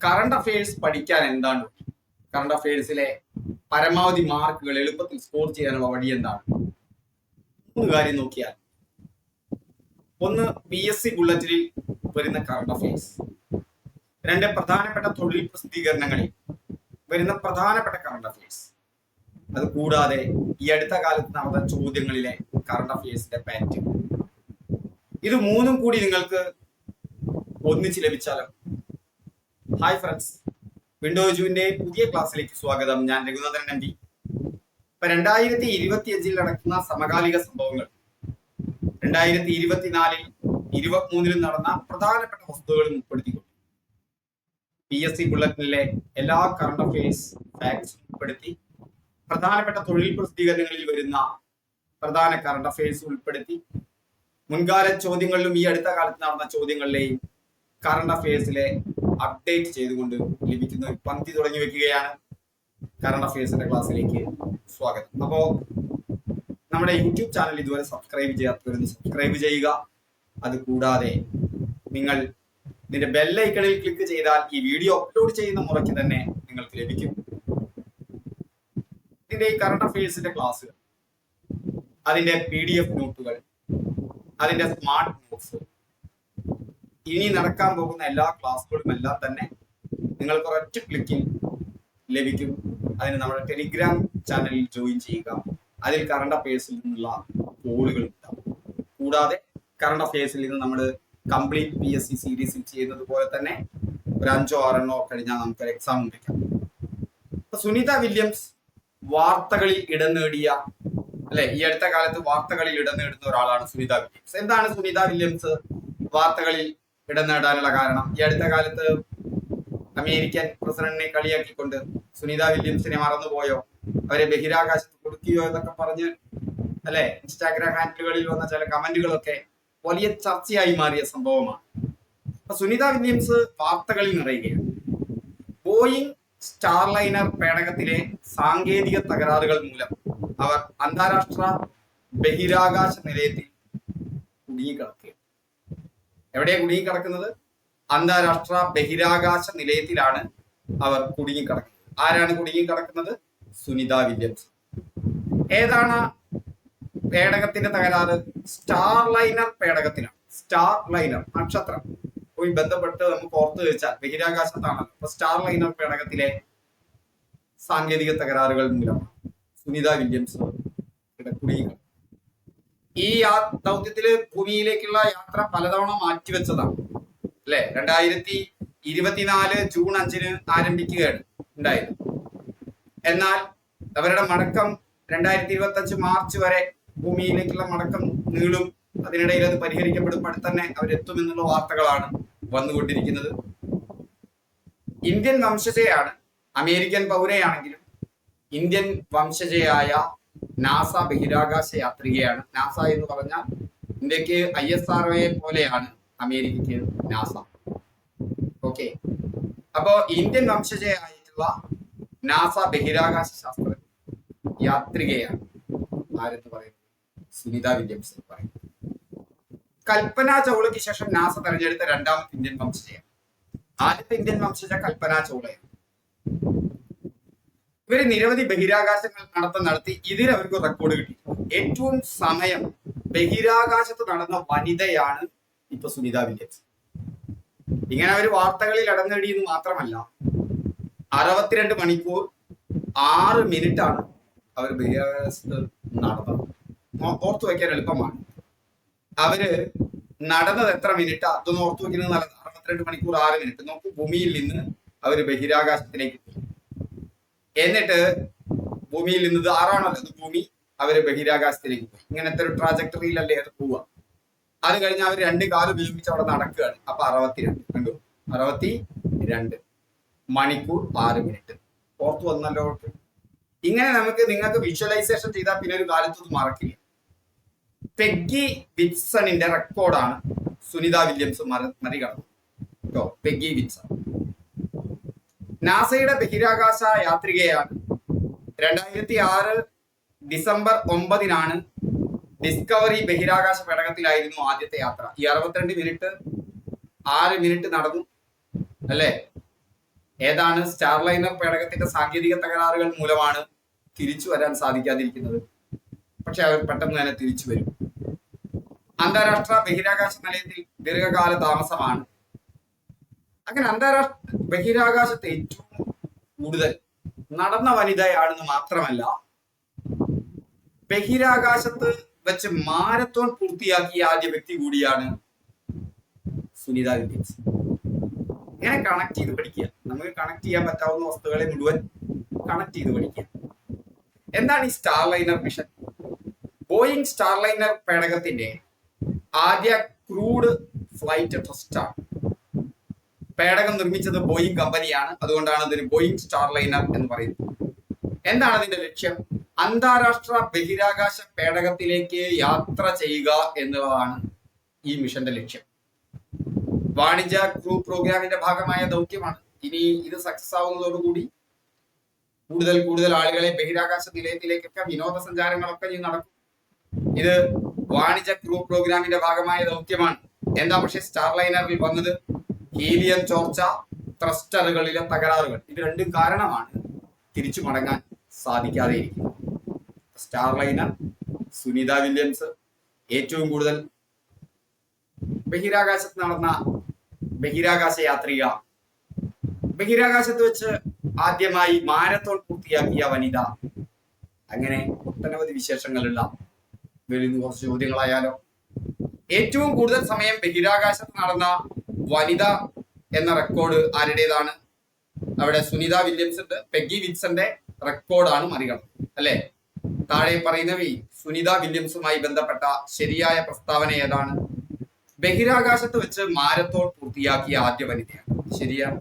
Current affairs പഠിക്കാൻ എന്താണ്? Current അഫയേഴ്സിലെ പരമാവധി മാർക്കുകൾ എളുപ്പത്തിൽ സ്കോർ ചെയ്യാനുള്ള വഴി എന്താണ്? മൂന്ന് കാര്യം നോക്കിയാൽ, ഒന്ന് PSC ബുള്ളറ്റിനിൽ വരുന്ന കറണ്ട് അഫയേഴ്സ്, രണ്ട് പ്രധാനപ്പെട്ട തൊഴിൽ പ്രസിദ്ധീകരണങ്ങളിൽ വരുന്ന പ്രധാനപ്പെട്ട കറണ്ട് അഫയേഴ്സ്, അത് കൂടാതെ ഈ അടുത്ത കാലത്ത് നടന്ന ചോദ്യങ്ങളിലെ കറണ്ട് അഫയേഴ്സിന്റെ പാറ്റേൺ. ഇത് മൂന്നും കൂടി നിങ്ങൾക്ക് ഒന്നിച്ച് ലഭിച്ചാലോ? ഹായ് ഫ്രണ്ട്സ്, വിൻഡോജുവിന്റെ പുതിയ ക്ലാസ്സിലേക്ക് സ്വാഗതം. ഞാൻ രഘുനാഥൻ MD. ഇപ്പൊ 2025 നടക്കുന്ന സമകാലിക സംഭവങ്ങൾ, 2024 23 നടന്ന പ്രധാനപ്പെട്ട വസ്തുതകളും ഉൾപ്പെടുത്തിക്കൊണ്ട് PSC ബുള്ളറ്റിനിലെ എല്ലാ കറണ്ട് അഫയേഴ്സ് ഫാക്ട്സ് ഉൾപ്പെടുത്തി, പ്രധാനപ്പെട്ട തൊഴിൽ പ്രസിദ്ധീകരണങ്ങളിൽ വരുന്ന പ്രധാന കറണ്ട് അഫയേഴ്സ് ഉൾപ്പെടുത്തി, മുൻകാല ചോദ്യങ്ങളിലും ഈ അടുത്ത കാലത്ത് നടന്ന ചോദ്യങ്ങളിലെയും കറണ്ട് അഫയേഴ്സിലെ അപ്ഡേറ്റ് ചെയ്തുകൊണ്ട് ലഭിക്കുന്ന ഒരു പങ്ക്തി തുടങ്ങി വെക്കുകയാണ്. കറണ്ട് അഫയേഴ്സിന്റെ ക്ലാസ്സിലേക്ക് സ്വാഗതം. അപ്പോ നമ്മുടെ യൂട്യൂബ് ചാനൽ ഇതുവരെ സബ്സ്ക്രൈബ് ചെയ്യാത്തവരൊന്ന് സബ്സ്ക്രൈബ് ചെയ്യുക. അത് കൂടാതെ നിങ്ങൾ ഇതിന്റെ ബെല്ലൈക്കണിൽ ക്ലിക്ക് ചെയ്താൽ ഈ വീഡിയോ അപ്ലോഡ് ചെയ്യുന്ന മുറയ്ക്ക് തന്നെ നിങ്ങൾക്ക് ലഭിക്കും. ഇതിന്റെ ഈ കറണ്ട് അഫയേഴ്സിന്റെ ക്ലാസ്സുകൾ, അതിന്റെ PDF നോട്ടുകൾ, അതിന്റെ സ്മാർട്ട് നോട്ട്സ്, ഇനി നടക്കാൻ പോകുന്ന എല്ലാ ക്ലാസ്സുകളും എല്ലാം തന്നെ നിങ്ങൾക്ക് ഒരൊറ്റ ക്ലിക്കിൽ ലഭിക്കും. അതിന് നമ്മുടെ ടെലിഗ്രാം ചാനലിൽ ജോയിൻ ചെയ്യുക. അതിൽ കറണ്ട് അഫയേഴ്സിൽ നിന്നുള്ള കോളുകൾ ഉണ്ടാവും. കൂടാതെ കറണ്ട് അഫയേഴ്സിൽ നിന്ന് നമ്മൾ കംപ്ലീറ്റ് PSC സീരീസിൽ ചെയ്യുന്നത് പോലെ തന്നെ ഒരു 5-6 കഴിഞ്ഞാൽ നമുക്കൊരു എക്സാം ഉണ്ടാക്കാം. സുനിത വില്യംസ് വാർത്തകളിൽ ഇടം നേടിയ, അല്ലെ, ഈ അടുത്ത കാലത്ത് വാർത്തകളിൽ ഇടം നേടുന്ന ഒരാളാണ് സുനിത വില്യംസ്. എന്താണ് സുനിത വില്യംസ് വാർത്തകളിൽ ഇടം നേടാനുള്ള കാരണം? ഈ അടുത്ത കാലത്ത് അമേരിക്കൻ പ്രസിഡന്റിനെ കളിയാക്കിക്കൊണ്ട് സുനിത വില്യംസിനെ മറന്നുപോയോ, അവരെ ബഹിരാകാശത്ത് കൊടുക്കുകയോ എന്നൊക്കെ പറഞ്ഞ്, അല്ലെ, ഇൻസ്റ്റാഗ്രാം ഹാൻഡിലുകളിൽ വന്ന ചില കമന്റുകളൊക്കെ വലിയ ചർച്ചയായി മാറിയ സംഭവമാണ്. അപ്പൊ സുനിത വില്യംസ് വാർത്തകളിൽ നിറയുകയാണ്. ബോയിങ് സ്റ്റാർലൈനർ പേടകത്തിലെ സാങ്കേതിക തകരാറുകൾ മൂലം അവർ അന്താരാഷ്ട്ര ബഹിരാകാശ നിലയത്തിൽ കുടുങ്ങിക്കിടക്കുക. എവിടെയാണ് കുടുങ്ങിക്കിടക്കുന്നത്? അന്താരാഷ്ട്ര ബഹിരാകാശ നിലയത്തിലാണ് അവർ കുടുങ്ങിക്കിടക്കുന്നത്. ആരാണ് കുടുങ്ങിക്കിടക്കുന്നത്? സുനിത വില്യംസ്. ഏതാണ് പേടകത്തിന്റെ തകരാറ്? സ്റ്റാർലൈനർ പേടകത്തിലാണ്. സ്റ്റാർലൈനർ നക്ഷത്രം പോയി ബന്ധപ്പെട്ട് നമുക്ക് ഓർത്തു വെച്ചാൽ ബഹിരാകാശത്താണ്. അപ്പൊ സ്റ്റാർലൈനർ പേടകത്തിലെ സാങ്കേതിക തകരാറുകൾ മൂലമാണ് സുനിത വില്യംസ് കുടുങ്ങിക്കിടക്കുന്നത്. ഈ ദൗത്യത്തില് ഭൂമിയിലേക്കുള്ള യാത്ര പലതവണ മാറ്റിവെച്ചതാണ്, അല്ലെ. 2024 ജൂൺ 5 ആരംഭിക്കുകയാണ് ഉണ്ടായത്. എന്നാൽ അവരുടെ മടക്കം 2025 മാർച്ച് വരെ ഭൂമിയിലേക്കുള്ള മടക്കം നീളും. അതിനിടയിൽ അത് പരിഹരിക്കപ്പെടുമ്പോൾ തന്നെ അവരെത്തുമെന്നുള്ള വാർത്തകളാണ് വന്നുകൊണ്ടിരിക്കുന്നത്. ഇന്ത്യൻ വംശജയാണ്, അമേരിക്കൻ പൗരയാണെങ്കിലും ഇന്ത്യൻ വംശജയായ നാസ ബഹിരാകാശ യാത്രികയാണ്. നാസ എന്ന് പറഞ്ഞാൽ ഇന്ത്യക്ക് ISRO പോലെയാണ് അമേരിക്കയ്ക്ക് നാസ. ഓക്കെ, അപ്പോ ഇന്ത്യൻ വംശജയായിട്ടുള്ള നാസ ബഹിരാകാശ ശാസ്ത്ര യാത്രികയാണ് ആരെന്ന് പറയുന്നത്? സുനിത വില്യംസ് എന്ന് പറയുന്നത്. കൽപ്പന ചൗളയ്ക്ക് ശേഷം നാസ തെരഞ്ഞെടുത്ത രണ്ടാമത്തെ ഇന്ത്യൻ വംശജയാണ്. ആദ്യത്തെ ഇന്ത്യൻ വംശജ കൽപ്പന ചൗളയാണ്. ഇവര് നിരവധി ബഹിരാകാശങ്ങൾ നടത്തി. ഇതിൽ അവർക്ക് റെക്കോർഡ് കിട്ടി. ഏറ്റവും സമയം ബഹിരാകാശത്ത് നടന്ന വനിതയാണ് ഇപ്പൊ സുനിത വില്യംസ്. ഇങ്ങനെ അവർ വാർത്തകളിൽ ഇടം നേടിയെന്ന് മാത്രമല്ല, 62 മണിക്കൂർ 6 മിനിറ്റാണ് അവർ ബഹിരാകാശത്ത് നടന്നത്. ഓർത്തു വയ്ക്കാൻ എളുപ്പമാണ്. അവര് നടന്നത് എത്ര മിനിറ്റ് അതൊന്നും ഓർത്തു വയ്ക്കുന്നത് നല്ലത്. 62 മണിക്കൂർ 6 മിനിറ്റ്. നോക്കൂ, ഭൂമിയിൽ നിന്ന് അവര് ബഹിരാകാശത്തിലേക്ക് പോയി. എന്നിട്ട് ഭൂമിയിൽ നിന്ന് ആറാണല്ലോ ഭൂമി, അവര് ബഹിരാകാശത്തിലേക്ക് പോയി. ഇങ്ങനത്തെ ഒരു ട്രാജക്ടറിയിലല്ലേ അത് പോവുക. അത് കഴിഞ്ഞ് അവർ 2 കാല് ഉപയോഗിച്ച് അവിടെ നടക്കുകയാണ്. അപ്പൊ 62 കണ്ടു, 62 മണിക്കൂർ 6 മിനിറ്റ്. ഓർത്തു വന്നല്ലോ. ഇങ്ങനെ നിങ്ങൾക്ക് വിഷ്വലൈസേഷൻ ചെയ്താൽ പിന്നെ ഒരു കാലത്തൊന്നും മറക്കില്ല. പെഗ്ഗി വിറ്റ്സണിന്റെ റെക്കോർഡാണ് സുനിത വില്യംസ് മറികടന്നത് കേട്ടോ. പെഗ്ഗി വിറ്റ്സൺ നാസയുടെ ബഹിരാകാശ യാത്രികയാണ്. 2006 ഡിസംബർ 9 ഡിസ്കവറി ബഹിരാകാശ പേടകത്തിലായിരുന്നു ആദ്യത്തെ യാത്ര. ഈ 62 മിനിറ്റ് 6 മിനിറ്റ് നടന്നു, അല്ലേ. ഏതാണ്? സ്റ്റാർലൈനർ പേടകത്തിന്റെ സാങ്കേതിക തകരാറുകൾ മൂലമാണ് തിരിച്ചു വരാൻ സാധിക്കാതിരിക്കുന്നത്. പക്ഷെ അവർ പെട്ടെന്ന് തന്നെ തിരിച്ചു വരും. അന്താരാഷ്ട്ര ബഹിരാകാശ നിലയത്തിൽ ദീർഘകാല താമസമാണ്. അങ്ങനെ അന്താരാഷ്ട്ര ബഹിരാകാശത്ത് ഏറ്റവും കൂടുതൽ നടന്ന വനിതയാണെന്ന് മാത്രമല്ല, ബഹിരാകാശത്ത് വെച്ച് മാരത്തോൺ പൂർത്തിയാക്കിയ ആദ്യ വ്യക്തി കൂടിയാണ് സുനിത വില്യംസ്. ഇങ്ങനെ കണക്ട് ചെയ്ത് പഠിക്കുക. നമുക്ക് കണക്ട് ചെയ്യാൻ പറ്റാവുന്ന വസ്തുക്കളെ മുഴുവൻ കണക്ട് ചെയ്ത് പഠിക്കുക. എന്താണ് ഈ സ്റ്റാർലൈനർ മിഷൻ? ബോയിങ് സ്റ്റാർലൈനർ പേടകത്തിന്റെ ആദ്യ ക്രൂഡ് ഫ്ലൈറ്റ് ടെസ്റ്റാണ്. പേടകം നിർമ്മിച്ചത് ബോയിങ് കമ്പനിയാണ്. അതുകൊണ്ടാണ് അതിന് ബോയിങ് സ്റ്റാർലൈനർ എന്ന് പറയുന്നത്. എന്താണ് അതിന്റെ ലക്ഷ്യം? അന്താരാഷ്ട്ര ബഹിരാകാശ പേടകത്തിലേക്ക് യാത്ര ചെയ്യുക എന്നുള്ളതാണ് ഈ മിഷന്റെ ലക്ഷ്യം. വാണിജ്യ ക്രൂ പ്രോഗ്രാമിന്റെ ഭാഗമായ ദൗത്യമാണ്. ഇനി ഇത് സക്സസ് ആവുന്നതോടുകൂടി കൂടുതൽ കൂടുതൽ ആളുകളെ ബഹിരാകാശ നിലയത്തിലേക്കൊക്കെ വിനോദസഞ്ചാരങ്ങളൊക്കെ ഇനി നടക്കും. ഇത് വാണിജ്യ ക്രൂ പ്രോഗ്രാമിന്റെ ഭാഗമായ ദൗത്യമാണ്. എന്താ പക്ഷേ സ്റ്റാർലൈനറിൽ വന്നത്? ഹീലിയം ചോർച്ച, ത്രസ്റ്ററുകളിലെ തകരാറുകൾ. ഇത് രണ്ടും കാരണമാണ് തിരിച്ചു മടങ്ങാൻ സാധിക്കാതെ ഇരിക്കുന്നത്. സ്റ്റാർലൈനർ, സുനിത വില്യംസ്, ഏറ്റവും കൂടുതൽ ബഹിരാകാശത്ത് നടന്ന ബഹിരാകാശ യാത്രിക, ബഹിരാകാശത്ത് വെച്ച് ആദ്യമായി മാരത്തോൺ പൂർത്തിയാക്കിയ വനിത, അങ്ങനെ ഒട്ടനവധി വിശേഷങ്ങളുള്ള വരുന്ന കുറച്ച് ചോദ്യങ്ങളായാലോ. ഏറ്റവും കൂടുതൽ സമയം ബഹിരാകാശത്ത് നടന്ന വനിത എന്ന റെക്കോർഡ് ആരുടേതാണ്? അവിടെ സുനിത വില്യംസ് ഉണ്ട്. പെഗ്ഗി വിൽസന്റെ റെക്കോർഡാണ് മറികടന്നത്, അല്ലെ? താഴെ പറയുന്നവയിൽ സുനിത വില്യംസുമായി ബന്ധപ്പെട്ട ശരിയായ പ്രസ്താവന ഏതാണ്? ബഹിരാകാശത്ത് വെച്ച് മാരത്തോൺ പൂർത്തിയാക്കിയ ആദ്യ വനിതയാണ്. ശരിയാണ്.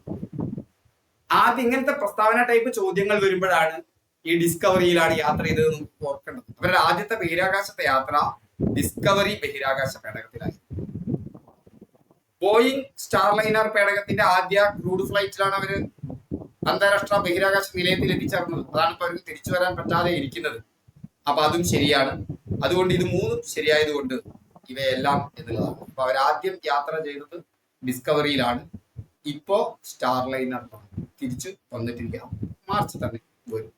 ആദ്യം ഇങ്ങനത്തെ പ്രസ്താവന ടൈപ്പ് ചോദ്യങ്ങൾ വരുമ്പോഴാണ് ഈ ഡിസ്കവറിയിലാണ് യാത്ര ചെയ്തത് ഓർക്കേണ്ടത്. അവരുടെ ആദ്യത്തെ ബഹിരാകാശത്തെ യാത്ര ഡിസ്കവറി ബഹിരാകാശ പേടകത്തിലായി. ബോയിങ് സ്റ്റാർലൈനർ പേടകത്തിന്റെ ആദ്യ ക്രൂഡ് ഫ്ലൈറ്റിലാണ് അവര് അന്താരാഷ്ട്ര ബഹിരാകാശ നിലയത്തിൽ എത്തിച്ചേർന്നത്. അതാണ് ഇപ്പൊ അവർക്ക് തിരിച്ചു വരാൻ പറ്റാതെ ഇരിക്കുന്നത്. അപ്പൊ അതും ശരിയാണ്. അതുകൊണ്ട് ഇത് മൂന്നും ശരിയായതുകൊണ്ട് ഇവയെല്ലാം എന്നുള്ളതാണ്. അപ്പൊ അവരാദ്യം യാത്ര ചെയ്തത് ഡിസ്കവറിയിലാണ്. ഇപ്പോ സ്റ്റാർലൈനറിലാണ് തിരിച്ചു വന്നിട്ടില്ല. മാർച്ച് തന്നെ വരും.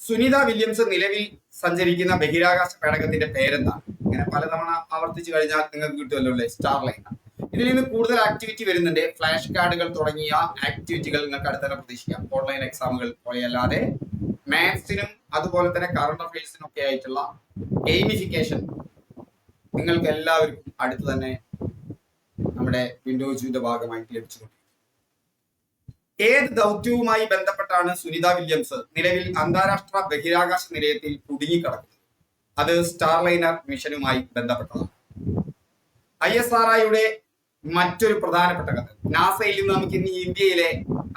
സുനിത വില്യംസ് നിലവിൽ സഞ്ചരിക്കുന്ന ബഹിരാകാശ പേടകത്തിന്റെ പേരെന്താണ്? ഇങ്ങനെ പലതവണ ആവർത്തിച്ചു കഴിഞ്ഞാൽ നിങ്ങൾക്ക് കിട്ടുമല്ലോ അല്ലെ, സ്റ്റാർലൈനർ. ഇതിൽ നിന്ന് കൂടുതൽ ആക്ടിവിറ്റി വരുന്നുണ്ട്. ഫ്ലാഷ് കാർഡുകൾ തുടങ്ങിയ ആക്ടിവിറ്റികൾ നിങ്ങൾക്ക് അടുത്ത പ്രതീക്ഷിക്കാം. ഓൺലൈൻ എക്സാമുകൾ പോലെയല്ലാതെ മാത്സിനും അതുപോലെ തന്നെ കറണ്ട് അഫയേഴ്സിനും ഒക്കെ ആയിട്ടുള്ള ഗെയിമിഫിക്കേഷൻ നിങ്ങൾക്ക് എല്ലാവർക്കും അടുത്ത് തന്നെ നമ്മുടെ വിൻഡോസിന്റെ ഭാഗമായിട്ട് ലഭിച്ചിട്ടുണ്ട്. ഏത് ദൗത്യവുമായി ബന്ധപ്പെട്ടാണ് സുനിത വില്യംസ് നിലവിൽ അന്താരാഷ്ട്ര ബഹിരാകാശ നിലയത്തിൽ കുടുങ്ങിക്കിടക്കുന്നത്? അത് സ്റ്റാർലൈനർ മിഷനുമായി ബന്ധപ്പെട്ടതാണ്. ISROയുടെ മറ്റൊരു പ്രധാനപ്പെട്ട കഥ, നാസയിൽ നിന്ന് നമുക്ക് ഇന്ന് ഇന്ത്യയിലെ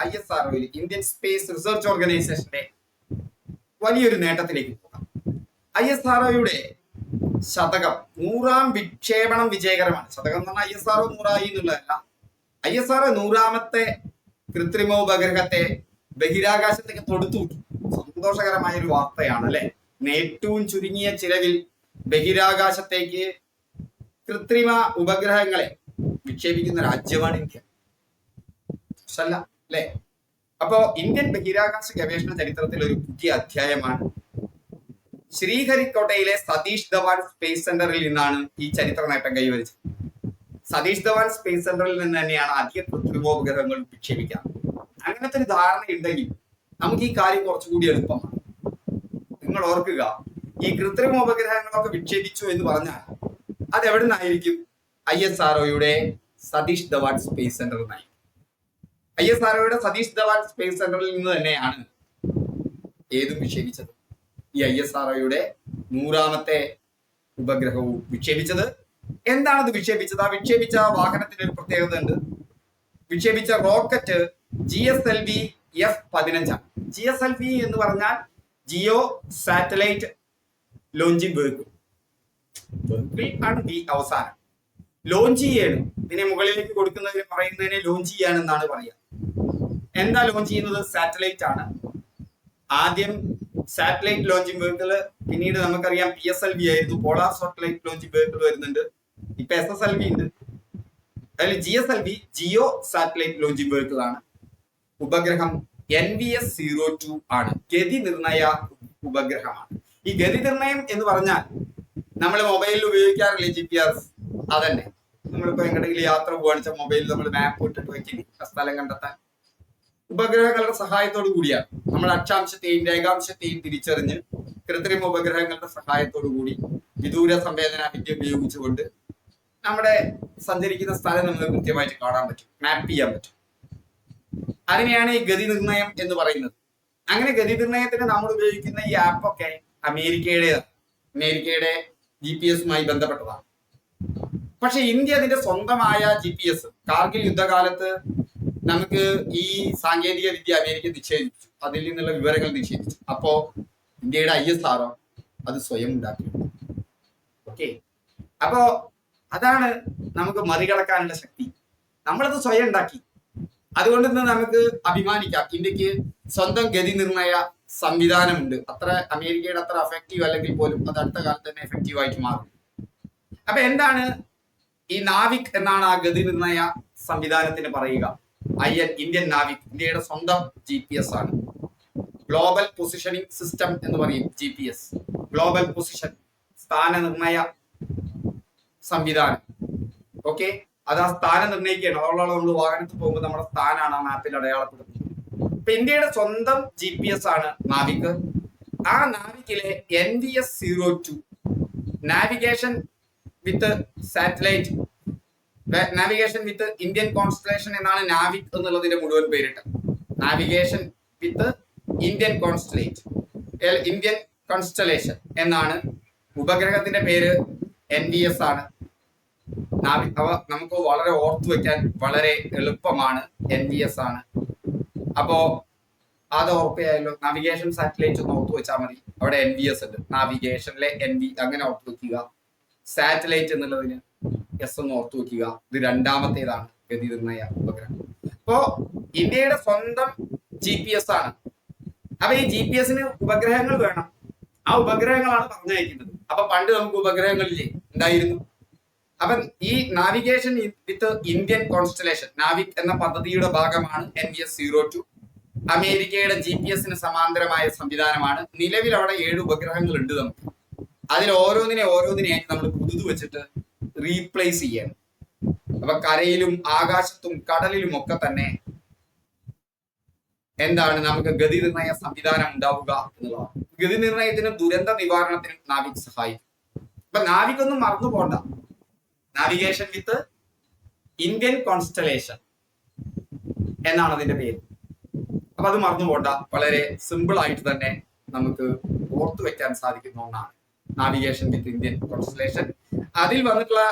ISROയിൽ ഇന്ത്യൻ സ്പേസ് റിസർച്ച് ഓർഗനൈസേഷന്റെ വലിയൊരു നേട്ടത്തിലേക്ക് പോകാം. ISROയുടെ ശതകം 100ാം വിക്ഷേപണം വിജയകരമാണ്. ശതകം എന്ന് പറഞ്ഞാൽ ISRO 100ആയി എന്നുള്ളതല്ല. ISRO 100ാമത്തെ കൃത്രിമോപഗ്രഹത്തെ ബഹിരാകാശത്തേക്ക് തൊടുത്തുവിട്ടു. സന്തോഷകരമായ ഒരു വാർത്തയാണ് അല്ലെ. ഏറ്റവും ചുരുങ്ങിയ ചിലവിൽ ബഹിരാകാശത്തേക്ക് കൃത്രിമ ഉപഗ്രഹങ്ങളെ വിക്ഷേപിക്കുന്ന രാജ്യമാണ് ഇന്ത്യ. അല്ല അല്ലെ? അപ്പോ ഇന്ത്യൻ ബഹിരാകാശ ഗവേഷണ ചരിത്രത്തിൽ ഒരു പുതിയ അധ്യായമാണ്. ശ്രീഹരിക്കോട്ടയിലെ സതീഷ് ധവാൻ സ്പേസ് സെന്ററിൽ നിന്നാണ് ഈ ചരിത്ര നേട്ടം കൈവരിച്ചത്. സതീഷ് ധവാൻ സ്പേസ് സെന്ററിൽ നിന്ന് തന്നെയാണ് അധിക കൃത്രിമോപഗ്രഹങ്ങൾ വിക്ഷേപിക്കുക. അങ്ങനത്തെ ഒരു ധാരണ ഉണ്ടെങ്കിൽ നമുക്ക് ഈ കാര്യം കുറച്ചുകൂടി എളുപ്പമാണ്. നിങ്ങൾ ഓർക്കുക, ഈ കൃത്രിമോപഗ്രഹങ്ങളൊക്കെ വിക്ഷേപിച്ചു എന്ന് പറഞ്ഞാൽ അത് എവിടെ നിന്നായിരിക്കും? ISROയുടെ സതീഷ് ധവാൻ സ്പേസ് സെന്ററിൽ നിന്നായി. ISROയുടെ സതീഷ് ധവാൻ സ്പേസ് സെന്ററിൽ നിന്ന് തന്നെയാണ് ഏതും വിക്ഷേപിച്ചത്. ഈ ISROയുടെ 100ാമത്തെ ഉപഗ്രഹവും വിക്ഷേപിച്ചത്. എന്താണത് വിക്ഷേപിച്ചത്? ആ വിക്ഷേപിച്ച വാഹനത്തിന് ഒരു പ്രത്യേകത ഉണ്ട്. വിക്ഷേപിച്ച റോക്കറ്റ് GSLV F-15 ആണ്. GSLV എന്ന് പറഞ്ഞാൽ ജിയോ സാറ്റലൈറ്റ് ലോഞ്ചിങ് വെഹിക്കിൾ ആണ്. ഈ അവസാനം ലോഞ്ച് ചെയ്യാണ്. ഇതിനെ മുകളിലേക്ക് കൊടുക്കുന്നതിന് പറയുന്നതിനെ ലോഞ്ച് ചെയ്യാനെന്നാണ് പറയുക. എന്താ ലോഞ്ച് ചെയ്യുന്നത്? സാറ്റലൈറ്റ് ആണ്. ആദ്യം സാറ്റലൈറ്റ് ലോഞ്ചിങ് വെഹിക്കിൾ, പിന്നീട് നമുക്കറിയാം PSLV ആയിരുന്നു, പോളാർ സാറ്റലൈറ്റ് ലോഞ്ചിങ് വെഹിക്കിൾ വരുന്നുണ്ട്. ഇപ്പൊ SSLV ഉണ്ട്. അതിൽ GSLV geo satellite launching vehicle ആണ്. ഉപഗ്രഹം NVS-02 ആണ്. ഗതി നിർണയ ഉപഗ്രഹമാണ്. ഈ ഗതി നിർണയം എന്ന് പറഞ്ഞാൽ നമ്മൾ മൊബൈലിൽ ഉപയോഗിക്കാറില്ലേ GPS? അതന്നെ. നമ്മളിപ്പോ എങ്ങോട്ടെങ്കിലും യാത്ര പോവാണെന്ന് മൊബൈലിൽ നമ്മൾ മാപ്പ് ഇട്ടിട്ട് വെക്കില്ലേ ആ സ്ഥലം കണ്ടെത്താൻ. ഉപഗ്രഹങ്ങളുടെ സഹായത്തോടു കൂടിയാണ് നമ്മൾ അക്ഷാംശത്തെയും രേഖാംശത്തെയും തിരിച്ചറിഞ്ഞ് കൃത്രിമ ഉപഗ്രഹങ്ങളുടെ സഹായത്തോടു കൂടി വിദൂര സംവേദന വിദ്യ ഉപയോഗിച്ചുകൊണ്ട് നമ്മുടെ സഞ്ചരിക്കുന്ന സ്ഥലം നമുക്ക് കൃത്യമായിട്ട് കാണാൻ പറ്റും, മാപ്പ് ചെയ്യാൻ പറ്റും. അതിനെയാണ് ഈ ഗതി നിർണയം എന്ന് പറയുന്നത്. അങ്ങനെ ഗതി നിർണയത്തിന് നമ്മൾ ഉപയോഗിക്കുന്ന ഈ ആപ്പൊക്കെ അമേരിക്കയുടെ GPS ബന്ധപ്പെട്ടതാണ്. പക്ഷെ ഇന്ത്യ അതിന്റെ സ്വന്തമായ GPS കാർഗിൽ യുദ്ധകാലത്ത് നമുക്ക് ഈ സാങ്കേതിക വിദ്യ അമേരിക്ക നിഷേധിച്ചു, അതിൽ നിന്നുള്ള വിവരങ്ങൾ നിഷേധിച്ചു. അപ്പോ ഇന്ത്യയുടെ ISRO അത് സ്വയം ഉണ്ടാക്കി. ഓക്കെ, അപ്പോ അതാണ് നമുക്ക് മറികടക്കാനുള്ള ശക്തി. നമ്മളത് സ്വയം ഉണ്ടാക്കി. അതുകൊണ്ട് തന്നെ നമുക്ക് അഭിമാനിക്കാം, ഇന്ത്യക്ക് സ്വന്തം ഗതി നിർണയ സംവിധാനമുണ്ട്. അത്ര അമേരിക്കയുടെ അത്ര എഫക്റ്റീവ് അല്ലെങ്കിൽ പോലും അത് അടുത്ത കാലത്ത് തന്നെ എഫക്റ്റീവ് ആയിട്ട് മാറും. അപ്പൊ എന്താണ് ഈ നാവിക് എന്നാണ് ആ ഗതി നിർണയ സംവിധാനത്തിന് പറയുക. ഇന്ത്യൻ നാവിക് ഇന്ത്യയുടെ സ്വന്തം GPS ആണ്. ഗ്ലോബൽ പൊസിഷനിങ് സിസ്റ്റം എന്ന് പറയും GPS. ഗ്ലോബൽ പൊസിഷൻ, സ്ഥാന നിർണയ സംവിധാനം. ഓക്കെ, അത് ആ സ്ഥാനം നിർണ്ണയിക്കുകയാണ്. അതുകൊണ്ടാണ് നമ്മൾ വാഹനത്തിൽ പോകുമ്പോൾ നമ്മുടെ സ്ഥാനമാണ് ആ മാപ്പിൽ അടയാളപ്പെടുന്നത്. ഇപ്പൊ ഇന്ത്യയുടെ സ്വന്തം GPS ആണ് നാവിക്. ആ നാവിക്കിലെ NVS-02 നാവിഗേഷൻ വിത്ത് സാറ്റലൈറ്റ്, നാവിഗേഷൻ വിത്ത് ഇന്ത്യൻ കോൺസ്റ്റലേഷൻ എന്നാണ് നാവിക് എന്നുള്ളതിന്റെ മുഴുവൻ പേരിട്ട്. നാവിഗേഷൻ വിത്ത് ഇന്ത്യൻ ഇന്ത്യൻ കോൺസ്റ്റലേഷൻ എന്നാണ്. ഉപഗ്രഹത്തിന്റെ പേര് NVS ആണ്. അവ നമുക്ക് വളരെ ഓർത്തു വെക്കാൻ വളരെ എളുപ്പമാണ്. NVS ആണ്. അപ്പോ അത് ഓർപ്പയായല്ലോ. നാവിഗേഷൻ സാറ്റലൈറ്റ് ഒന്ന് ഓർത്തു വെച്ചാൽ മതി. അവിടെ NVS ഉണ്ട്. നാവിഗേഷനിലെ അങ്ങനെ ഓർത്തു വെക്കുക. സാറ്റലൈറ്റ് എന്നുള്ളതിന് S ഒന്ന് ഓർത്തു വെക്കുക. ഇത് രണ്ടാമത്തേതാണ് ഗതി നിർണയ ഉപഗ്രഹം. അപ്പോ ഇന്ത്യയുടെ സ്വന്തം GPS ആണ്. അപ്പൊ ഈ GPS-ന് ഉപഗ്രഹങ്ങൾ വേണം. ആ ഉപഗ്രഹങ്ങളാണ് പറഞ്ഞയക്കുന്നത്. അപ്പൊ പണ്ട് നമുക്ക് ഉപഗ്രഹങ്ങളില്ലേ ഉണ്ടായിരുന്നു. അപ്പൊ ഈ നാവിഗേഷൻ വിത്ത് ഇന്ത്യൻ കോൺസ്റ്റലേഷൻ, നാവിക് എന്ന പദ്ധതിയുടെ ഭാഗമാണ് NVS-02. അമേരിക്കയുടെ GPS-ന് സമാന്തരമായ സംവിധാനമാണ്. നിലവിൽ അവിടെ 7 ഉപഗ്രഹങ്ങൾ ഉണ്ട് നമുക്ക്. അതിൽ ഓരോന്നിനെയായിട്ട് നമ്മൾ പുതുതു വെച്ചിട്ട് റീപ്ലേസ് ചെയ്യണം. അപ്പൊ കരയിലും ആകാശത്തും കടലിലും ഒക്കെ തന്നെ എന്താണ് നമുക്ക് ഗതി നിർണയ സംവിധാനം ഉണ്ടാവുക എന്നുള്ളതാണ്. ഗതി നിർണയത്തിനും ദുരന്ത നിവാരണത്തിനും നാവിക് സഹായിക്കും. അപ്പൊ നാവിക് ഒന്നും മറന്നു പോണ്ട. നാവിഗേഷൻ വിത്ത് ഇന്ത്യൻ കോൺസ്റ്റലേഷൻ എന്നാണ് അതിന്റെ പേര്. അപ്പൊ അത് മറന്നു പോണ്ട. വളരെ സിമ്പിൾ ആയിട്ട് തന്നെ നമുക്ക് ഓർത്തു വെക്കാൻ സാധിക്കുന്ന ഒന്നാണ് നാവിഗേഷൻ വിത്ത് ഇന്ത്യൻ കോൺസ്റ്റലേഷൻ. അതിൽ വന്നിട്ടുള്ള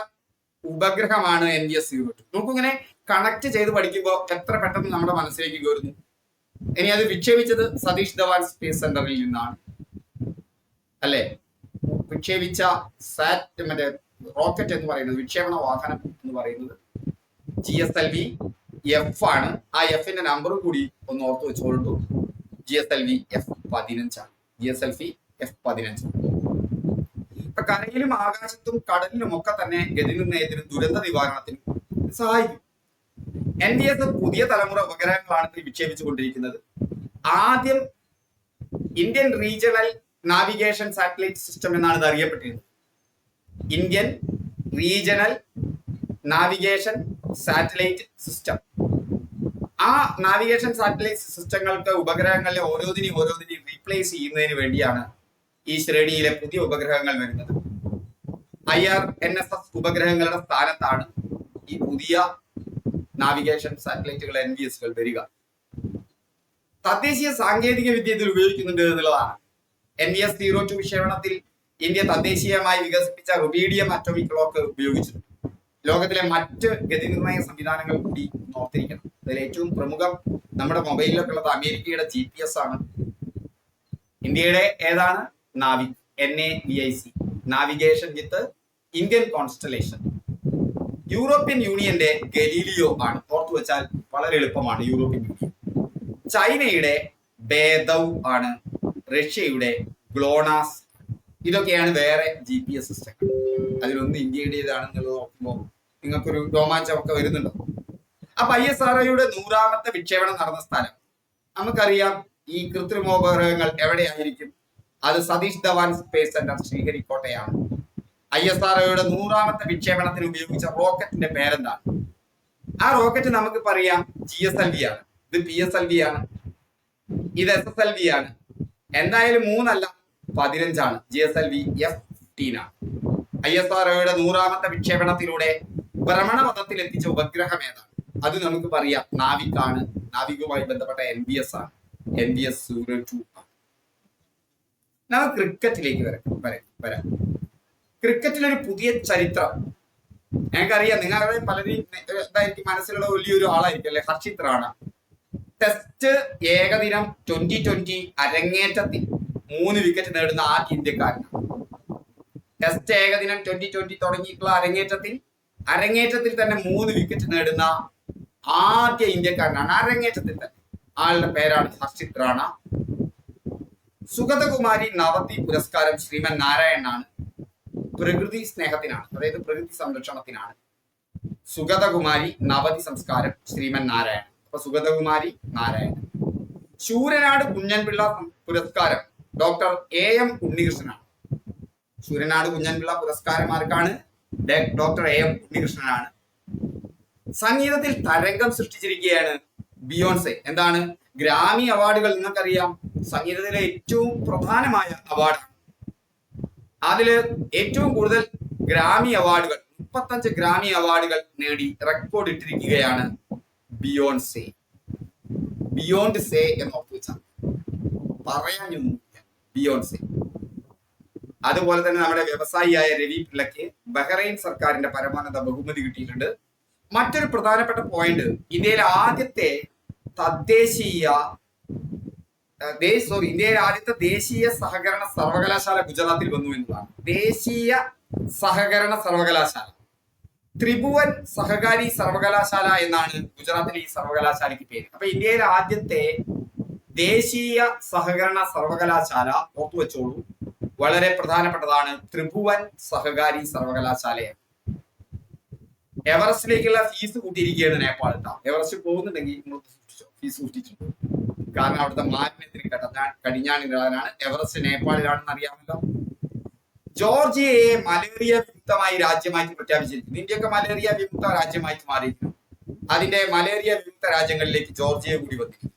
ഉപഗ്രഹമാണ് NVS-02. നമുക്കിങ്ങനെ കണക്ട് ചെയ്ത് പഠിക്കുമ്പോൾ എത്ര പെട്ടെന്ന് നമ്മുടെ മനസ്സിലേക്ക് കയറുന്നു. ഇനി അത് വിക്ഷേപിച്ചത് സതീഷ് ധവാൻ സ്പേസ് സെന്ററിൽ നിന്നാണ് അല്ലെ. വിക്ഷേപിച്ച മറ്റേ റോക്കറ്റ് എന്ന് പറയുന്നത്, വിക്ഷേപണ വാഹനം എന്ന് പറയുന്നത് GSLV-F ആണ്. ആ F-ന്റെ നമ്പറും കൂടി ഒന്ന് ഓർത്ത് വെച്ചോളൂ. GSLV-F-15 ആണ്. GSLV-F-15. ഇപ്പൊ കരയിലും ആകാശത്തും കടലിലും ഒക്കെ തന്നെ ഗതി നിർണയത്തിനും ദുരന്ത നിവാരണത്തിനും സഹായിക്കും. NVS പുതിയ തലമുറ ഉപഗ്രഹങ്ങളാണ് വിക്ഷേപിച്ചുകൊണ്ടിരിക്കുന്നത്. ആദ്യം Indian regional navigation satellite system എന്നാണ് ഇത് അറിയപ്പെട്ടിരുന്നത്. Indian regional navigation satellite system. ആ നാവിഗേഷൻ സാറ്റലൈറ്റ് സിസ്റ്റങ്ങൾക്ക് ഉപഗ്രഹങ്ങളെ ഓരോന്നിനെയും റീപ്ലേസ് ചെയ്യുന്നതിന് വേണ്ടിയാണ് ഈ ശ്രേണിയിലെ പുതിയ ഉപഗ്രഹങ്ങൾ വരുന്നത്. IRNSS ഉപഗ്രഹങ്ങളുടെ സ്ഥാനത്താണ് ഈ പുതിയ നാവിഗേഷൻ സാറ്റലൈറ്റുകൾ NVS-കൾ വരിക. തദ്ദേശീയ സാങ്കേതിക വിദ്യ ഇതിൽ ഉപയോഗിക്കുന്നുണ്ട് എന്നുള്ളതാണ്. NVS-02 വിക്ഷേപണത്തിൽ ഇന്ത്യ തദ്ദേശീയമായി വികസിപ്പിച്ച റുബീഡിയം അറ്റോമിക് ക്ലോക്ക് ഉപയോഗിച്ചിട്ടുണ്ട്. ലോകത്തിലെ മറ്റ് ഗതി നിർണയ സംവിധാനങ്ങൾ കൂടി ഓർത്തിരിക്കണം. അതിൽ ഏറ്റവും പ്രമുഖം നമ്മുടെ മൊബൈലിലൊക്കെ ഉള്ളത് അമേരിക്കയുടെ GPS ആണ്. ഇന്ത്യയുടെ ഏതാണ്? നാവിക്, NAVIC, നാവിഗേഷൻ വിത്ത് ഇന്ത്യൻ കോൺസ്റ്റലേഷൻ. യൂറോപ്യൻ യൂണിയന്റെ ഗലീലിയോ ആണ്. ഓർത്തു വെച്ചാൽ വളരെ എളുപ്പമാണ്. European union. ചൈനയുടെ ബേദൗ ആണ്. റഷ്യയുടെ ഗ്ലോണാസ്. ഇതൊക്കെയാണ് വേറെ GPS സിസ്റ്റങ്ങൾ. അതിലൊന്ന് ഇന്ത്യയുടേതാണെന്നുള്ളത് നോക്കുമ്പോൾ നിങ്ങൾക്കൊരു രോമാഞ്ചമൊക്കെ വരുന്നുണ്ടോ? അപ്പൊ ISROയുടെ 100ാമത്തെ വിക്ഷേപണം നടന്ന സ്ഥലം നമുക്കറിയാം ഈ കൃത്രിമോപഗ്രഹങ്ങൾ എവിടെയായിരിക്കും? അത് സതീഷ് ധവാൻ സ്പേസ് സെന്റർ ശ്രീഹരിക്കോട്ടയാണ്. ISROയുടെ 100ാമത്തെ വിക്ഷേപണത്തിന് ഉപയോഗിച്ച റോക്കറ്റിന്റെ പേരെന്താണ്? ആ റോക്കറ്റ് നമുക്ക് പറയാം GSLV ആണ്. ഇത് PSLV ആണ്. ഇത് SSLV ആണ്. എന്തായാലും 3 അല്ല 15 ആണ്. GSLV F-15 ആണ്. ISROയുടെ 100ാമത്തെ വിക്ഷേപണത്തിലൂടെ ഭ്രമണപഥത്തിൽ എത്തിച്ച ഉപഗ്രഹം ഏതാണ്? അത് നമുക്ക് പറയാം നാവിക് ആണ്. നാവികുമായി ബന്ധപ്പെട്ട NVS ആണ്. NVS 02 ആണ്. നമുക്ക് ക്രിക്കറ്റിലേക്ക് വരാം. ക്രിക്കറ്റിലൊരു പുതിയ ചരിത്രം ഞങ്ങൾക്കറിയാം. നിങ്ങളുടെ പലരും എന്തായിരിക്കും മനസ്സിലുള്ള വലിയൊരു ആളായിരിക്കും അല്ലെ? ഹർഷിത് റാണ. ടെസ്റ്റ് ഏകദിനം 2020 അരങ്ങേറ്റത്തിൽ 3 വിക്കറ്റ് നേടുന്ന ആദ്യ ഇന്ത്യക്കാരനാണ്. ടെസ്റ്റ് ഏകദിനം 2020 തുടങ്ങിയിട്ടുള്ള അരങ്ങേറ്റത്തിൽ തന്നെ 3 വിക്കറ്റ് നേടുന്ന ആദ്യ ഇന്ത്യക്കാരനാണ്. അരങ്ങേറ്റത്തിൽ തന്നെ. ആളുടെ പേരാണ് ഹർഷിത് റാണ. സുഗതകുമാരി നവതി പുരസ്കാരം ശ്രീമൻ നാരായണനാണ്. പ്രകൃതി സ്നേഹത്തിനാണ്, അതായത് പ്രകൃതി സംരക്ഷണത്തിനാണ്. സുഗതകുമാരി നവതി സംസ്കാരം ശ്രീമൻ നാരായണൻ. അപ്പൊ സുഗതകുമാരി നാരായണൻ. ശൂരനാട് കുഞ്ഞൻപിള്ള പുരസ്കാരം ഡോക്ടർ AM ഉണ്ണികൃഷ്ണനാണ്. ശൂരനാട് കുഞ്ഞൻപിള്ള പുരസ്കാരം ആർക്കാണ്? Doctor AM ഉണ്ണികൃഷ്ണനാണ്. സംഗീതത്തിൽ തരംഗം സൃഷ്ടിച്ചിരിക്കുകയാണ് ബിയോൺസെ. എന്താണ്? ഗ്രാമി അവാർഡുകൾ നിങ്ങൾക്കറിയാം സംഗീതത്തിലെ ഏറ്റവും പ്രധാനമായ അവാർഡാണ്. അതില് ഏറ്റവും കൂടുതൽ ഗ്രാമി അവാർഡുകൾ 35 ഗ്രാമി അവാർഡുകൾ നേടി റെക്കോർഡ് ഇട്ടിരിക്കുകയാണ് ബിയോൺസെ. ബിയോണ്ട് സേ എന്ന് ഓർത്തുവെച്ചാൽ പറയാനൊന്നുമില്ല. ബിയോൺസെ. അതുപോലെ തന്നെ നമ്മുടെ വ്യവസായിയായ രവി പിള്ളയ്ക്ക് ബഹ്റൈൻ സർക്കാരിന്റെ പരമോന്നത ബഹുമതി കിട്ടിയിട്ടുണ്ട്. മറ്റൊരു പ്രധാനപ്പെട്ട പോയിന്റ്, ഇന്ത്യയിലെ ആദ്യത്തെ ദേശീയ സഹകരണ സർവകലാശാല ഗുജറാത്തിൽ വന്നു എന്നതാണ്. ദേശീയ സഹകരണ സർവകലാശാല ത്രിഭുവൻ സഹകാരി സർവകലാശാല എന്നാണ് ഗുജറാത്തിലെ ഈ സർവകലാശാലയ്ക്ക് പേര്. അപ്പൊ ഇന്ത്യയിലെ ആദ്യത്തെ ദേശീയ സഹകരണ സർവകലാശാല ഓർത്തുവെച്ചോളൂ, വളരെ പ്രധാനപ്പെട്ടതാണ്. ത്രിഭുവൻ സഹകാരി സർവകലാശാലയാണ്. എവറസ്റ്റിലേക്കുള്ള ഫീസ് കൂട്ടിയിരിക്കുകയാണ് നേപ്പാൾ. എവറസ്റ്റ് പോകുന്നുണ്ടെങ്കിൽ ഫീസ് കൂട്ടിയിട്ടുണ്ട്. കാരണം അവിടുത്തെ മാലിന്യത്തിന് കടിഞ്ഞാണിടാനാണ്. എവറസ്റ്റ് നേപ്പാളിലാണെന്ന് അറിയാമല്ലോ. ജോർജിയയെ മലേറിയ വിമുക്തമായി രാജ്യമായിട്ട് പ്രഖ്യാപിച്ചിരിക്കുന്നു. ഇന്ത്യയൊക്കെ മലേറിയ വിമുക്ത രാജ്യമായിട്ട് മാറിയിരിക്കുന്നു. അതിന്റെ മലേറിയ വിമുക്ത രാജ്യങ്ങളിലേക്ക് ജോർജിയ കൂടി വന്നിരിക്കുന്നു.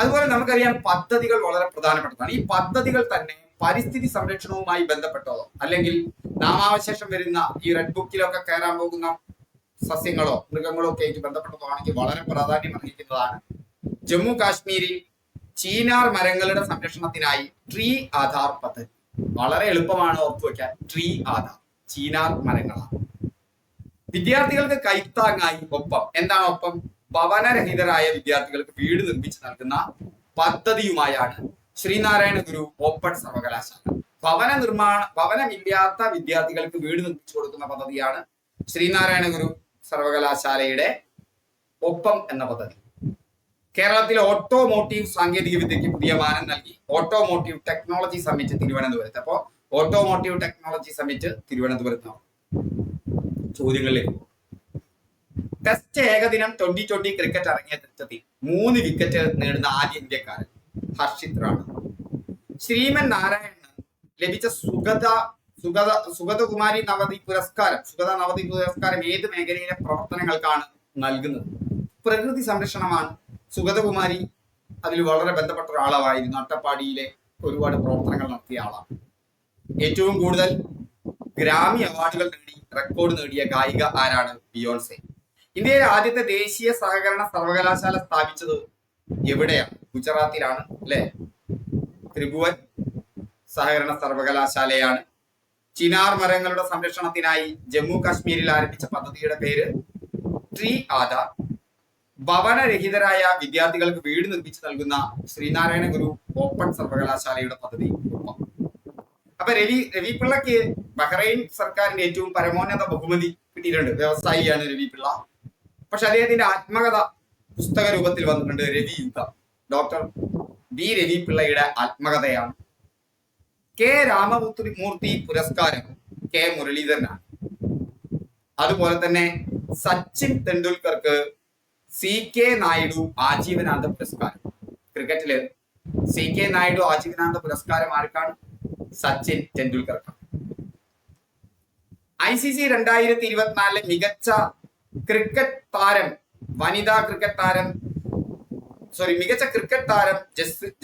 അതുപോലെ നമുക്കറിയാം പദ്ധതികൾ വളരെ പ്രധാനപ്പെട്ടതാണ്. ഈ പദ്ധതികൾ തന്നെ പരിസ്ഥിതി സംരക്ഷണവുമായി ബന്ധപ്പെട്ടതോ അല്ലെങ്കിൽ നാമാവശേഷം വരുന്ന ഈ റെഡ് ബുക്കിലൊക്കെ കയറാൻ പോകുന്ന സസ്യങ്ങളോ മൃഗങ്ങളോ ഒക്കെ ആയിട്ട് ബന്ധപ്പെട്ടതോ ആണെങ്കിൽ വളരെ പ്രാധാന്യം അർഹിക്കുന്നതാണ്. ജമ്മു കാശ്മീരിൽ ചീനാർ മരങ്ങളുടെ സംരക്ഷണത്തിനായി ട്രീ ആധാർ പദ്ധതി. വളരെ എളുപ്പമാണ് ഓർത്തുവെക്കാൻ. ട്രീ ആധാർ ചീനാർ മരങ്ങളാണ്. വിദ്യാർത്ഥികൾക്ക് കൈത്താങ്ങായി എന്താണ് ഒപ്പം? ഭവനരഹിതരായ വിദ്യാർത്ഥികൾക്ക് വീട് നിർമ്മിച്ചു നൽകുന്ന പദ്ധതിയുമായാണ് ശ്രീനാരായണ ഗുരു ഓപ്പൺ സർവകലാശാല. ഭവനമില്ലാത്ത വിദ്യാർത്ഥികൾക്ക് വീട് നിർമ്മിച്ചു കൊടുക്കുന്ന പദ്ധതിയാണ് ശ്രീനാരായണ ഗുരു സർവകലാശാലയുടെ ഒപ്പം എന്ന പദ്ധതി. കേരളത്തിലെ ഓട്ടോമോട്ടീവ് സാങ്കേതിക വിദ്യയ്ക്ക് പുതിയ മാനം നൽകി ഓട്ടോമോട്ടീവ് ടെക്നോളജി സമ്മിറ്റ് തിരുവനന്തപുരത്ത്. അപ്പോ ഓട്ടോമോട്ടീവ് ടെക്നോളജി സമ്മിറ്റ് തിരുവനന്തപുരത്താണ്. ചോദ്യങ്ങളിലേക്ക്. ടെസ്റ്റ് ഏകദിനം 2020 ക്രിക്കറ്റ് അരങ്ങേറ്റത്തിൽ 3 വിക്കറ്റ് നേടുന്ന ആദ്യ ഇന്ത്യക്കാരൻ ഹർഷിത് റാണ. ശ്രീമൻ നാരായണന് ലഭിച്ച സുഗതകുമാരി നവതി പുരസ്കാരം ഏത് മേഖലയിലെ പ്രവർത്തനങ്ങൾക്കാണ് നൽകുന്നത്? പ്രകൃതി സംരക്ഷണമാണ്. സുഗതകുമാരി അതിൽ വളരെ ബന്ധപ്പെട്ട ഒരാളായിരുന്നു. അട്ടപ്പാടിയിലെ ഒരുപാട് പ്രവർത്തനങ്ങൾ നടത്തിയ ആളാണ്. ഏറ്റവും കൂടുതൽ ഗ്രാമി അവാർഡുകൾ നേടി റെക്കോർഡ് നേടിയ ഗായിക ആരാണ്? ബിയോൺസെ. ഇന്ത്യയിലെ ആദ്യത്തെ ദേശീയ സഹകരണ സർവകലാശാല സ്ഥാപിച്ചത് എവിടെയാണ്? ഗുജറാത്തിലാണ് അല്ലെ? ത്രിഭുവൻ സഹകരണ സർവകലാശാലയാണ്. ചിനാർ മരങ്ങളുടെ സംരക്ഷണത്തിനായി ജമ്മു കാശ്മീരിൽ ആരംഭിച്ച പദ്ധതിയുടെ പേര് ട്രീ ആധാർ. ഭവനരഹിതരായ വിദ്യാർത്ഥികൾക്ക് വീട് നിർമ്മിച്ചു നൽകുന്ന ശ്രീനാരായണ ഗുരു ഓപ്പൺ സർവകലാശാലയുടെ പദ്ധതി. അപ്പൊ രവി പിള്ളക്ക് ബഹ്റൈൻ സർക്കാരിന്റെ ഏറ്റവും പരമോന്നത ബഹുമതി കിട്ടിയിട്ടുണ്ട്. വ്യവസായിയാണ് രവി പിള്ള. പക്ഷെ അദ്ദേഹത്തിന്റെ ആത്മകഥ പുസ്തക രൂപത്തിൽ വന്നിട്ടുണ്ട്. രവിയുഗം. ഡോക്ടർ ബി രവി പിള്ളയുടെ ആത്മകഥയാണ്. കെ രാമമൂർത്തി പുരസ്കാരം കെ മുരളീധരനാണ്. അതുപോലെ തന്നെ സച്ചിൻ തെണ്ടുൽക്കർക്ക് CK നായിഡു ആജീവനാന്ത പുരസ്കാരം. ക്രിക്കറ്റില് CK നായിഡു ആജീവനാന്ത പുരസ്കാരം ആർക്കാണ്? സച്ചിൻ ടെണ്ടുൽക്കർക്കാണ്. ICC 2024 മികച്ച ക്രിക്കറ്റ് താരം മികച്ച ക്രിക്കറ്റ് താരം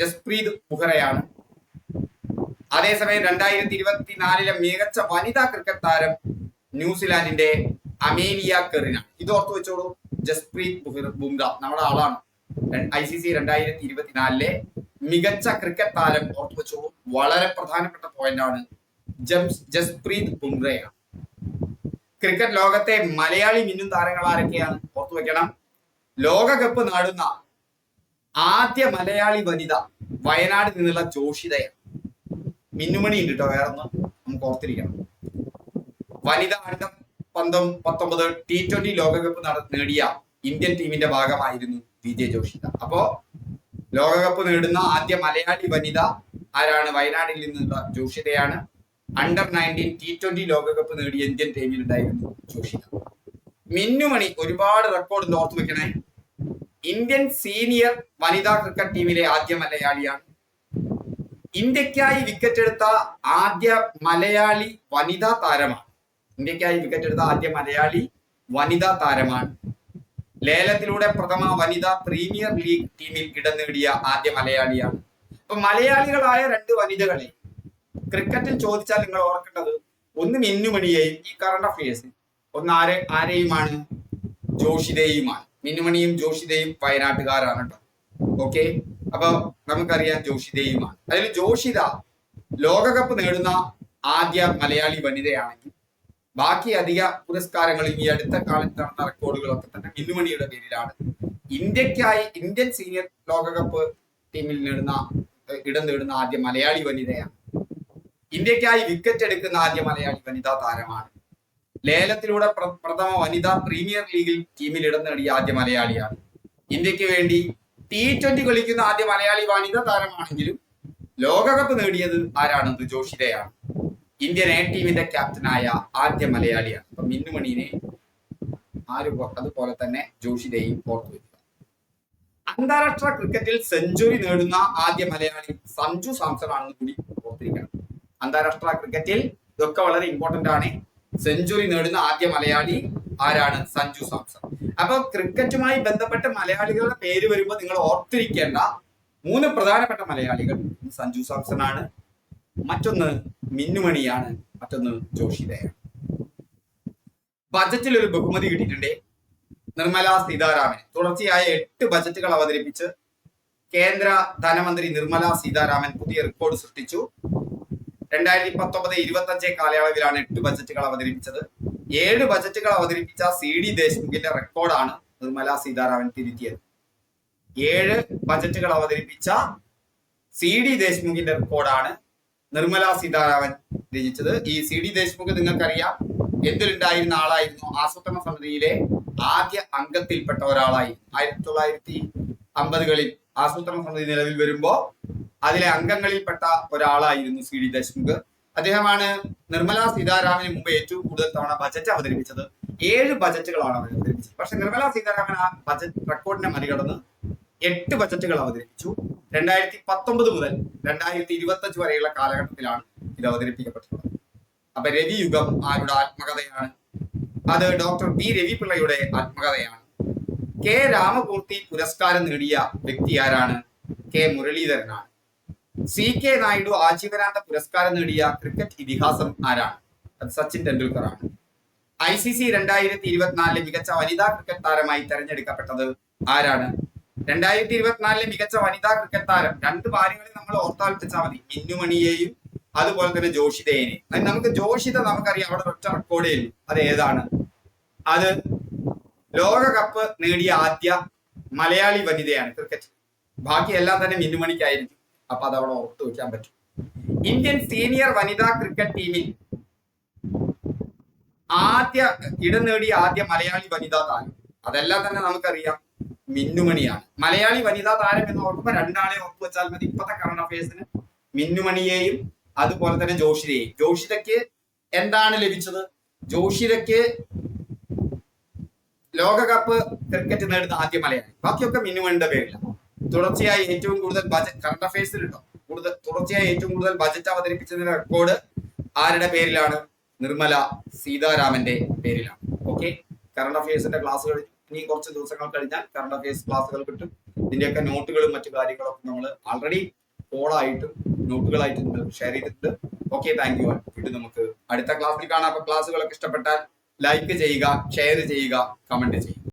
ജസ്പ്രീത് ബുഹ്റയാണ്. അതേസമയം 2024 മികച്ച വനിതാ ക്രിക്കറ്റ് താരം ന്യൂസിലാൻഡിന്റെ അമേലിയ കെറിനാണ്. ഇത് ഓർത്തു വെച്ചോളൂ. ജസ്പ്രീത് ബുംറ നമ്മുടെ ആളാണ്. ICC 2024 മികച്ച ക്രിക്കറ്റ് താരം ഓർത്തു വെച്ചോളൂ. വളരെ പ്രധാനപ്പെട്ട പോയിന്റ് ആണ്. ജസ്പ്രീത് ബുംറയാണ്. ക്രിക്കറ്റ് ലോകത്തെ മലയാളി മിന്നും താരങ്ങൾ ആരൊക്കെയാണ്? ഓർത്തു വെക്കണം. ലോകകപ്പ് നേടുന്ന ആദ്യ മലയാളി വനിത വയനാട് നിന്നുള്ള ജോഷിതയാണ്. മിന്നുമണി ഉണ്ട് കേട്ടോ, വേറൊന്ന് നമുക്ക് ഓർത്തിരിക്കണം. വനിത അണ്ടർ-19 T20 ലോകകപ്പ് നേടിയ ഇന്ത്യൻ ടീമിന്റെ ഭാഗമായിരുന്നു VJ ജോഷിത. അപ്പോ ലോകകപ്പ് നേടുന്ന ആദ്യ മലയാളി വനിത ആരാണ്? വയനാട്ടിൽ നിന്നുള്ള ജോഷിതയാണ്. അണ്ടർ-19 T20 ലോകകപ്പ് നേടിയ ഇന്ത്യൻ ടീമിൽ ഉണ്ടായിരുന്നു ജോഷിത. മിന്നുമണി ഒരുപാട് റെക്കോർഡ് ഓർത്തു വെക്കണേ. ഇന്ത്യൻ സീനിയർ വനിതാ ക്രിക്കറ്റ് ടീമിലെ ആദ്യ മലയാളിയാണ്. ഇന്ത്യക്കായി വിക്കറ്റ് എടുത്ത ആദ്യ മലയാളി വനിതാ താരമാണ്. ലേലത്തിലൂടെ പ്രഥമ വനിതാ പ്രീമിയർ ലീഗ് ടീമിൽ ഇടം നേടിയ ആദ്യ മലയാളിയാണ്. അപ്പൊ മലയാളികളായ 2 വനിതകളെ ക്രിക്കറ്റിൽ ചോദിച്ചാൽ നിങ്ങൾ ഓർക്കേണ്ടത് ഒന്ന് മിന്നുമണിയെയും ഈ കറണ്ട് അഫയേഴ്സ് ഒന്ന് ആരെയുമാണ്? ജോഷിതയുമാണ്. മിന്നുമണിയും ജോഷിതയും വയനാട്ടുകാരാണ് കേട്ടോ. ഓക്കെ, അപ്പൊ നമുക്കറിയാം ജോഷിതയുമാണ്. അതിൽ ജോഷിത ലോകകപ്പ് നേടുന്ന ആദ്യ മലയാളി വനിതയാണെങ്കിൽ ബാക്കി അധിക പുരസ്കാരങ്ങളും ഈ അടുത്ത കാലത്ത് നടന്ന റെക്കോർഡുകളൊക്കെ തന്നെ മിന്നുമണിയുടെ പേരിലാണ്. ഇന്ത്യൻ സീനിയർ ലോകകപ്പ് ടീമിൽ ഇടം നേടുന്ന ആദ്യ മലയാളി വനിതയാണ്. ഇന്ത്യക്കായി വിക്കറ്റ് എടുക്കുന്ന ആദ്യ മലയാളി വനിതാ താരമാണ്. ലേലത്തിലൂടെ പ്രഥമ വനിതാ പ്രീമിയർ ലീഗിൽ ടീമിൽ ഇടം നേടിയ ആദ്യ മലയാളിയാണ്. ഇന്ത്യക്ക് വേണ്ടി T20 കളിക്കുന്ന ആദ്യ മലയാളി വനിതാ താരമാണെങ്കിലും ലോകകപ്പ് നേടിയത് ആരാണെന്ന്? ജോഷിതയാണ്. ഇന്ത്യൻ A ടീമിന്റെ ക്യാപ്റ്റനായ ആദ്യ മലയാളിയാണ്. അപ്പൊ മിന്നുമണിനെ അതുപോലെ തന്നെ ജോഷിതയും ഓർത്തു വെക്കുക. അന്താരാഷ്ട്ര ക്രിക്കറ്റിൽ സെഞ്ചുറി നേടുന്ന ആദ്യ മലയാളി സഞ്ജു സാംസൺ ആണെന്ന് കൂടി ഓർത്തിരിക്കണം. അന്താരാഷ്ട്ര ക്രിക്കറ്റിൽ ഇതൊക്കെ വളരെ ഇമ്പോർട്ടന്റ് ആണ്. സെഞ്ചുറി നേടുന്ന ആദ്യ മലയാളി ആരാണ്? സഞ്ജു സാംസൺ. അപ്പൊ ക്രിക്കറ്റുമായി ബന്ധപ്പെട്ട് മലയാളികളുടെ പേര് വരുമ്പോൾ നിങ്ങൾ ഓർത്തിരിക്കേണ്ട 3 പ്രധാനപ്പെട്ട മലയാളികൾ സഞ്ജു സാംസൺ ആണ്, മറ്റൊന്ന് മിന്നുമണിയാണ്, മറ്റൊന്ന് ജോഷിതയാണ്. ബജറ്റിൽ ഒരു ബഹുമതി കിട്ടിയിട്ടുണ്ട്. നിർമ്മല സീതാരാമൻ തുടർച്ചയായ 8 ബജറ്റുകൾ അവതരിപ്പിച്ച് കേന്ദ്ര ധനമന്ത്രി നിർമ്മല സീതാരാമൻ പുതിയ റെക്കോർഡ് സൃഷ്ടിച്ചു. 2019-25 കാലയളവിലാണ് 8 ബജറ്റുകൾ അവതരിപ്പിച്ചത്. 7 ബജറ്റുകൾ അവതരിപ്പിച്ച CD ദേശ്മുഖിന്റെ റെക്കോർഡാണ് നിർമ്മല സീതാരാമൻ തിരുത്തിയത്. 7 ബജറ്റുകൾ അവതരിപ്പിച്ച CD ദേശ്മുഖിന്റെ റെക്കോർഡാണ് നിർമ്മല സീതാരാമൻ രചിച്ചത്. ഈ CD ദേശ്മുഖ് നിങ്ങൾക്കറിയാം എന്തിലുണ്ടായിരുന്ന ആളായിരുന്നു? ആസൂത്രണ സമിതിയിലെ ആദ്യ അംഗത്തിൽപ്പെട്ട ഒരാളായി. 1950കളിൽ ആസൂത്രണ സമിതി നിലവിൽ വരുമ്പോ അതിലെ അംഗങ്ങളിൽപ്പെട്ട ഒരാളായിരുന്നു CD ദേശ്മുഖ്. അദ്ദേഹമാണ് നിർമ്മല സീതാരാമന് മുമ്പ് ഏറ്റവും കൂടുതൽ തവണ ബജറ്റ് അവതരിപ്പിച്ചത്. 7 ബജറ്റുകളാണ് അവതരിപ്പിച്ചത്. പക്ഷെ നിർമ്മല സീതാരാമൻ ആ ബജറ്റ് റെക്കോർഡിനെ മറികടന്ന് 8 ബജറ്റുകൾ അവതരിപ്പിച്ചു. 2019 മുതൽ 2025 വരെയുള്ള കാലഘട്ടത്തിലാണ് ഇത് അവതരിപ്പിക്കപ്പെട്ടിട്ടുള്ളത്. അപ്പൊ രവിയുഗം ആരുടെ ആത്മകഥയാണ്? അത് ഡോക്ടർ B രവിപിള്ളയുടെ ആത്മകഥയാണ്. K രാമമൂർത്തി പുരസ്കാരം നേടിയ വ്യക്തി ആരാണ്? K മുരളീധരനാണ്. CK നായിഡു ആജീവനാന്ത പുരസ്കാരം നേടിയ ക്രിക്കറ്റ് ഇതിഹാസം ആരാണ്? അത് സച്ചിൻ ടെണ്ടുൽക്കർ ആണ്. ICC 2024 മികച്ച വനിതാ ക്രിക്കറ്റ് താരമായി തെരഞ്ഞെടുക്കപ്പെട്ടത് ആരാണ്? 2024 മികച്ച വനിതാ ക്രിക്കറ്റ് താരം 2 കാര്യങ്ങളിൽ നമ്മൾ ഓർത്താൽ വെച്ചാൽ മതി. മിന്നുമണിയെയും അതുപോലെ തന്നെ ജോഷിതയെയും. നമുക്ക് ജോഷിത നമുക്കറിയാം, അവിടെ ഒറ്റ റെക്കോർഡേ ഉള്ളൂ. അത് ഏതാണ്? അത് ലോകകപ്പ് നേടിയ ആദ്യ മലയാളി വനിതയാണ് ക്രിക്കറ്റ്. ബാക്കി എല്ലാം തന്നെ മിന്നുമണിക്കായിരിക്കും. അപ്പൊ അത് അവിടെ ഓർത്തു വെക്കാൻ പറ്റും. ഇന്ത്യൻ സീനിയർ വനിതാ ക്രിക്കറ്റ് ടീമിൽ ഇടം നേടിയ ആദ്യ മലയാളി വനിതാ താരം അതെല്ലാം തന്നെ നമുക്കറിയാം, മിന്നുമണിയാണ്. മലയാളി വനിതാ താരം എന്ന് ഓർക്കുമ്പോൾ 2 ആളെ ഓർത്തു വെച്ചാൽ മതി. ഇപ്പത്തെ കറണ്ട് അഫയേഴ്സിന് മിന്നുമണിയെയും അതുപോലെ തന്നെ ജോഷിതയെയും. ജോഷിതയ്ക്ക് എന്താണ് ലഭിച്ചത്? ജോഷിതയ്ക്ക് ലോകകപ്പ് ക്രിക്കറ്റ് നേടുന്ന ആദ്യ മലയാളി. ബാക്കിയൊക്കെ മിനുവന്റെ പേരിലാണ്. തുടർച്ചയായി ഏറ്റവും കൂടുതൽ ബജറ്റ് കറണ്ട് അഫയേഴ്സിലുണ്ടോ, തുടർച്ചയായി ഏറ്റവും കൂടുതൽ ബജറ്റ് അവതരിപ്പിച്ചതിന്റെ റെക്കോർഡ് ആരുടെ പേരിലാണ്? നിർമ്മല സീതാരാമന്റെ പേരിലാണ്. ഓക്കെ, കറണ്ട് അഫയേഴ്സിന്റെ ക്ലാസ്സുകൾ ഇനി കുറച്ച് ദിവസങ്ങൾ കഴിഞ്ഞാൽ കറണ്ട് അഫയേഴ്സ് ക്ലാസ്സുകൾ കിട്ടും. ഇതിന്റെയൊക്കെ നോട്ടുകളും മറ്റു കാര്യങ്ങളൊക്കെ നമ്മൾ ആൾറെഡി കോളായിട്ടും നോട്ടുകളായിട്ടും നിങ്ങൾ ഷെയർ ചെയ്തിട്ടുണ്ട്. Okay, thank you. വീണ്ടും നമുക്ക് അടുത്ത ക്ലാസ്സിൽ കാണാം. അപ്പൊ ക്ലാസ്സുകളൊക്കെ ഇഷ്ടപ്പെട്ടാൽ ലൈക്ക് ചെയ്യുക, ഷെയർ ചെയ്യുക, കമന്റ് ചെയ്യുക.